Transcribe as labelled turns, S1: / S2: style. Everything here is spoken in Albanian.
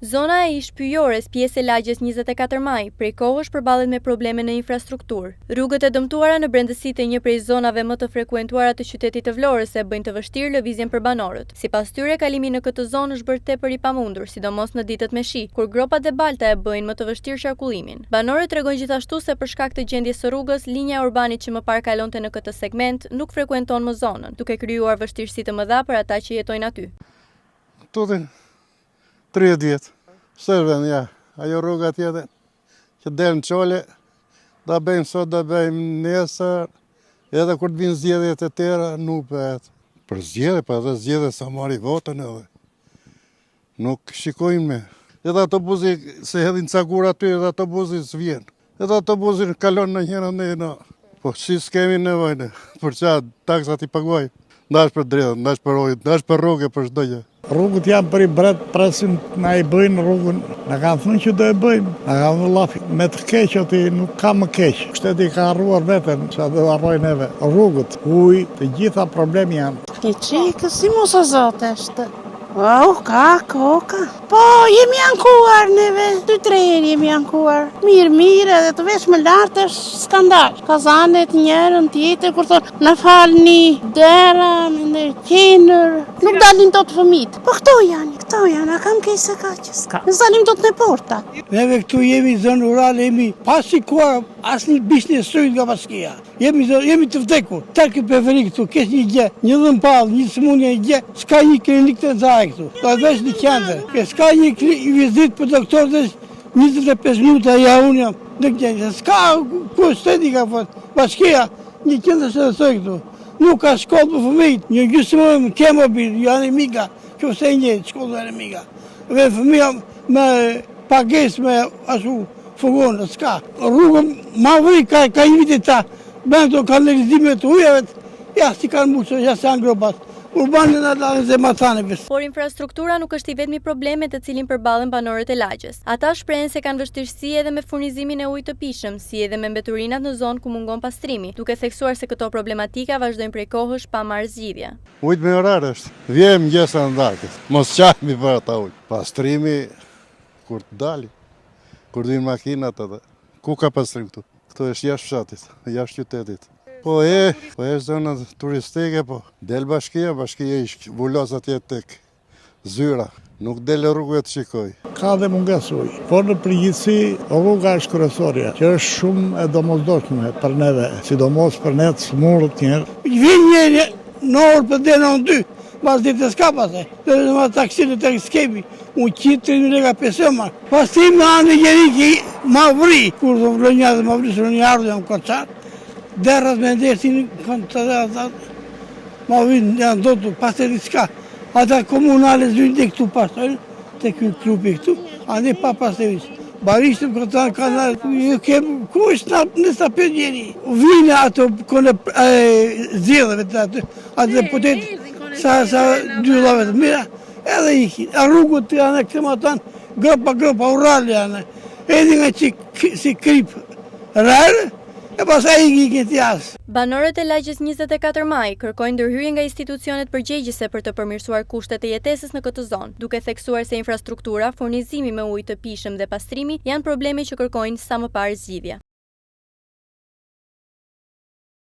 S1: Zona e ish pyjores, pjesë e lagjes 24 maj, prej kohësh përballet me probleme në infrastrukturë. Rrugët e dëmtuara në brendësitë e një prej zonave më të frekuentuara të qytetit të Vlorës e bëjnë të vështirë lëvizjen për banorët. Sipas tyre, kalimi në këtë zonë është bërë tepër i pamundur, sidomos në ditët me shi, kur gropat e balta e bëjnë më të vështirë qarkullimin. Banorët tregojnë gjithashtu se për shkak të gjendjes së rrugës, linja e urbanit që më parë kalonte në këtë segment nuk frekuenton më zonën, duke krijuar vështirësi të mëdha për ata që jetojnë aty.
S2: 30 vjetë, sërven, ja, ajo rruga tjetër, që del në qole, da bëjmë sot, da bëjmë nesër, edhe kur të vinë zgjedhjet e tjera, nuk bëhet. Për zgjedhje, pa edhe zgjedhje sa marri votën edhe, nuk shikojnë me. Edhe autobusi se hedhin cakur aty, edhe autobusi s'vjen. Edhe autobusi kalon në njëra në po si s'kemi nevojnë, për qa taksat i paguaj. Ndash për drejtë, ndash për ojë, ndash për rrugë, për çdo gjë.
S3: Rrugët janë për i bret, presim na i bëjnë rrugën. Na kanë thënë që do e bëjmë. Na kanë thënë lafi. Me të keq ati nuk ka më keq. Shteti ka harruar veten, sa do harrojnë neve. Rrugët, ujë, të gjitha problemi janë.
S4: Një qikë, si mos o zote është. Koka. Po, jemi ankuar neve, 2-3 herë jemi ankuar. Mirë, edhe të vesh më lartë është skandal. Kazanet njërën tjetër, kur thonë, në falni, dera, në qenër, nuk dalin do të fëmit. Po këto janë, a kam kej se ka që s'ka. Në zalim do të në porta.
S5: Neve këtu jemi zonë rurale, jemi pasi kuar asë një biznes sojnë nga paskia. Jemi të vdekur, tërkë preferi këtu, kesh një gjë, një dhëmpall, një sëmundje, një gjë, s'ka një klinik të zaj këtu. Ka vesh një qendër, s'ka një vizit për doktor dhe 25 minuta ja unë jam në qendër. S'ka ku shteti ka fëtë, paskia, një qendër se dhe soj këtu. Nuk ka shkollë për fëmijit, një gjysmëm kemobil, jo anemika, që se një shkollë anemika. Dhe fëmija me pages me ashtu fugonë, s'ka. Rrugën ma vëri ka një vitit ta, bënë të kanalizime të ujave, ja si kanë muqë, ja se janë gropat. Urbanin atë dhe matane.
S1: Por infrastruktura nuk është i vetmi probleme të cilin përballen banorët e lagjes. Ata shprehen se kanë vështirësi edhe me furnizimin e ujit të pishëm, si edhe me mbeturinat në zonë ku mungon pastrimi, duke theksuar se këto problematika vazhdojnë prej kohësh pa marrë zgjidhje.
S2: Ujt me orar është. Vjem mëngjesa në darkës. Mos qajmi për ata ujt. Pastrimi kur të dali, kur vinë makinat edhe. Ku ka pastrim këtu? Këtu është jashtë fshatit, jashtë qytetit. Po e zona turistike, po del bashkia ishë vullosat jetë tek zyra, nuk del rrugë të shikoj.
S3: Ka dhe munges ujë, por në përgjithësi rruga është kryesorja, që është shumë e domosdoshme për neve, sidomos për ne të smurët njerë.
S5: Vinë njëri në orë për dhe në 2, mas ditë s'ka pase, dhe në ma taksinë të skepi, unë qitë 3.000 leka pesëma. Pas tim në anë njëri ki ma vri, kur të vlonja dhe ma vri së në një ardhë jam koçar. Derrat me ndesin kanë të dhe atat, ma vinë janë do të paseri s'ka. Ata komunale zhynë dhe këtu paseri, të kjo klubi këtu, ane pa paseri. Barishtëm këta kanë, ku është në stapet njeri. Vinë ato kone zjedheve të atë deputet, sa 2 lave të mira, edhe ikin. A rrugët të janë këtë më tanë, gropa urale janë, edhe nga që si krip rarë, e pasaj i këtë jasë.
S1: Banorët e lagjes 24 maj kërkojnë ndërhyrje nga institucionet përgjegjëse për të përmirësuar kushtet e jetesës në këtë zonë, duke theksuar se infrastruktura, furnizimi me ujë të pishëm dhe pastrimi janë probleme që kërkojnë sa më parë zgjidhje.